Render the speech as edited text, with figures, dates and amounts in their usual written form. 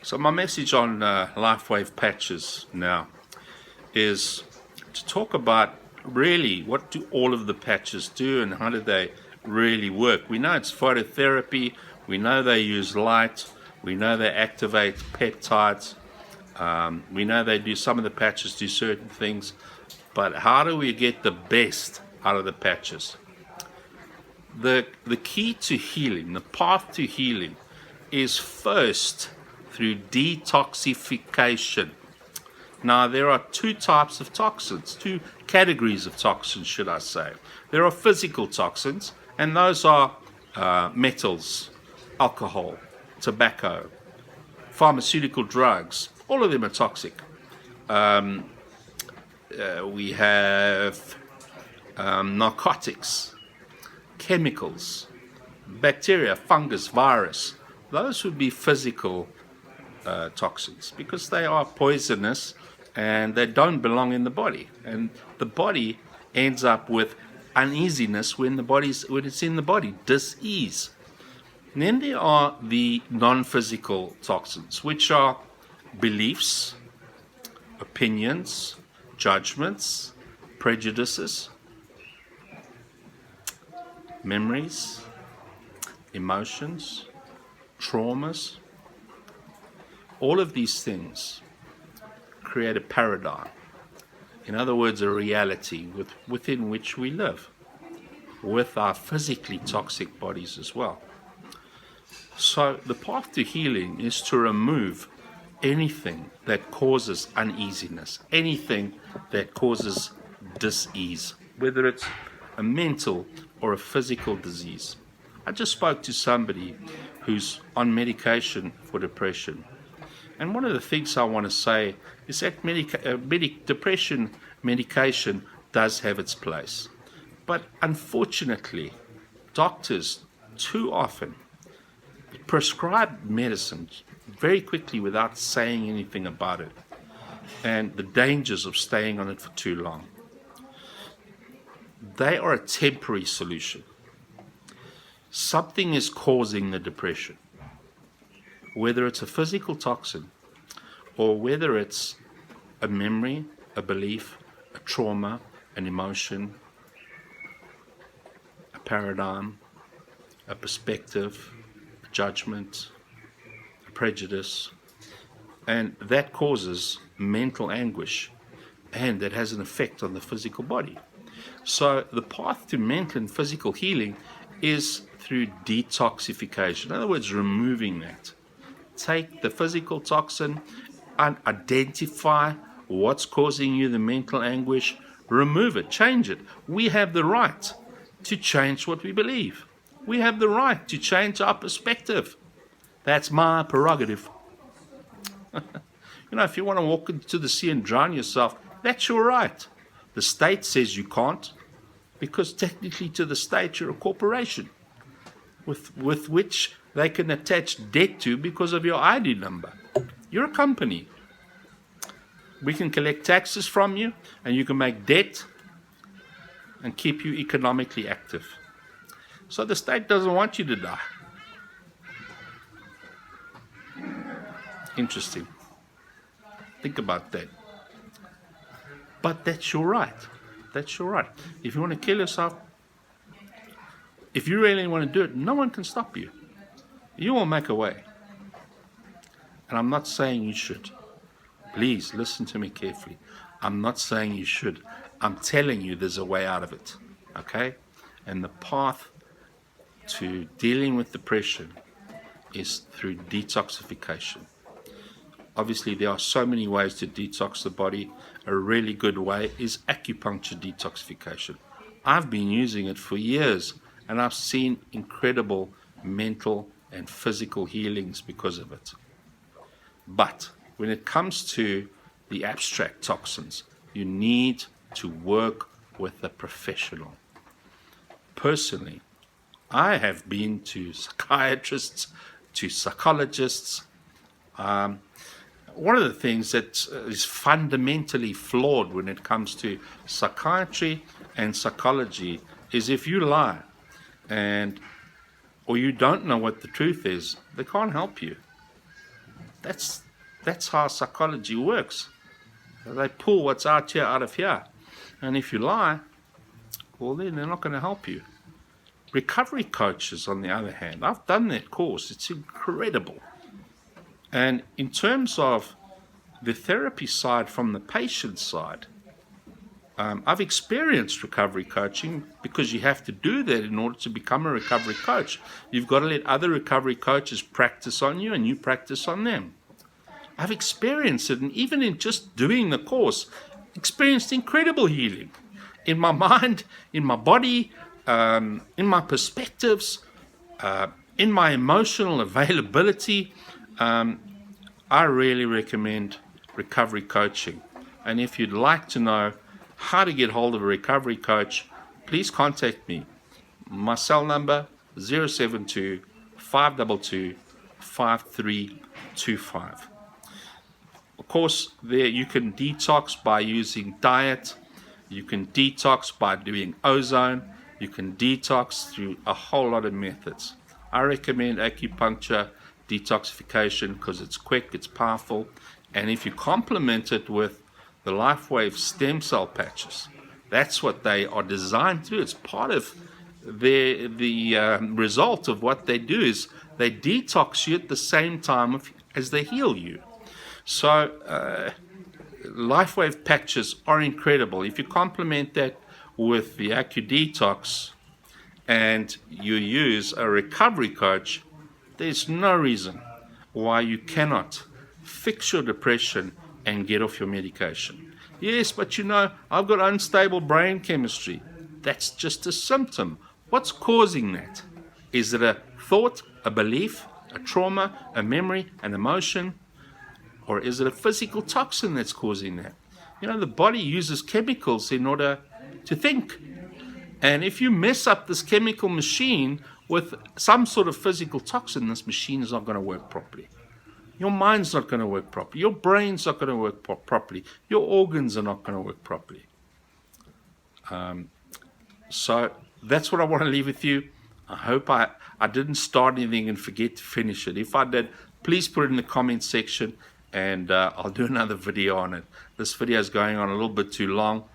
So my message on Lifewave patches now is to talk about really what do all of the patches do and how do they really work. We know it's phototherapy, we know they use light, we know they activate peptides, we know they do, some of the patches do certain things, but how do we get the best out of the patches? The key to healing, the path to healing, is first through detoxification. Now, there are two types of toxins, two categories of toxins, should I say. There are physical toxins, and those are metals, alcohol, tobacco, pharmaceutical drugs. All of them are toxic. We have narcotics, chemicals, bacteria, fungus, virus. Those would be physical toxins because they are poisonous and they don't belong in the body. And the body ends up with uneasiness when it's in the body, dis-ease. And then there are the non-physical toxins, which are beliefs, opinions, judgments, prejudices, memories, emotions, traumas. All of these things create a paradigm. In other words, a reality within which we live, with our physically toxic bodies as well. So the path to healing is to remove anything that causes uneasiness, anything that causes dis-ease, whether it's a mental or a physical disease. I just spoke to somebody who's on medication for depression. And one of the things I want to say is that depression medication does have its place. But unfortunately, doctors too often prescribe medicine very quickly without saying anything about it, and the dangers of staying on it for too long. They are a temporary solution. Something is causing the depression, whether it's a physical toxin or whether it's a memory, a belief, a trauma, an emotion, a paradigm, a perspective, a judgment, a prejudice, and that causes mental anguish, and that has an effect on the physical body. So the path to mental and physical healing is through detoxification. In other words, removing that. Take the physical toxin and identify what's causing you the mental anguish, remove it, change it. We have the right to change what we believe. We have the right to change our perspective. That's my prerogative. If you want to walk into the sea and drown yourself, that's your right. The state says you can't, because technically to the state you're a corporation with which they can attach debt to because of your ID number. You're a company. We can collect taxes from you, and you can make debt and keep you economically active. So the state doesn't want you to die. Interesting. Think about that. But that's your right. That's your right. If you want to kill yourself, if you really want to do it, no one can stop you. You will make a way. And I'm not saying you should. Please listen to me carefully. I'm not saying you should. I'm telling you there's a way out of it. Okay? And the path to dealing with depression is through detoxification. Obviously, there are so many ways to detox the body. A really good way is acupuncture detoxification. I've been using it for years, and I've seen incredible mental and physical healings because of it. But when it comes to the abstract toxins, you need to work with a professional. Personally, I have been to psychiatrists, to psychologists. One of the things that is fundamentally flawed when it comes to psychiatry and psychology is if you lie or you don't know what the truth is, they can't help you. That's how psychology works. They pull what's out here out of here. And if you lie, well, then they're not going to help you. Recovery coaches, on the other hand, I've done that course. It's incredible. And in terms of the therapy side from the patient side, I've experienced recovery coaching, because you have to do that in order to become a recovery coach. You've got to let other recovery coaches practice on you and you practice on them. I've experienced it, and even in just doing the course, experienced incredible healing in my mind, in my body, in my perspectives, in my emotional availability. I really recommend recovery coaching. And if you'd like to know how to get hold of a recovery coach, please contact me. My cell number 072 522 5325. Of course, there you can detox by using diet. You can detox by doing ozone. You can detox through a whole lot of methods. I recommend acupuncture detoxification because it's quick, it's powerful, and if you complement it with the Lifewave stem cell patches, that's what they are designed to do. It's part of the result of what they do is they detox you at the same time as they heal you. So Lifewave patches are incredible. If you complement that with the Acudetox and you use a recovery coach, there's no reason why you cannot fix your depression and get off your medication. Yes, but I've got unstable brain chemistry. That's just a symptom. What's causing that? Is it a thought, a belief, a trauma, a memory, an emotion? Or is it a physical toxin that's causing that? The body uses chemicals in order to think. And if you mess up this chemical machine with some sort of physical toxin, this machine is not going to work properly. Your mind's not going to work properly. Your brain's not going to work properly. Your organs are not going to work properly. So that's what I want to leave with you. I hope I didn't start anything and forget to finish it. If I did, please put it in the comment section, and I'll do another video on it. This video is going on a little bit too long.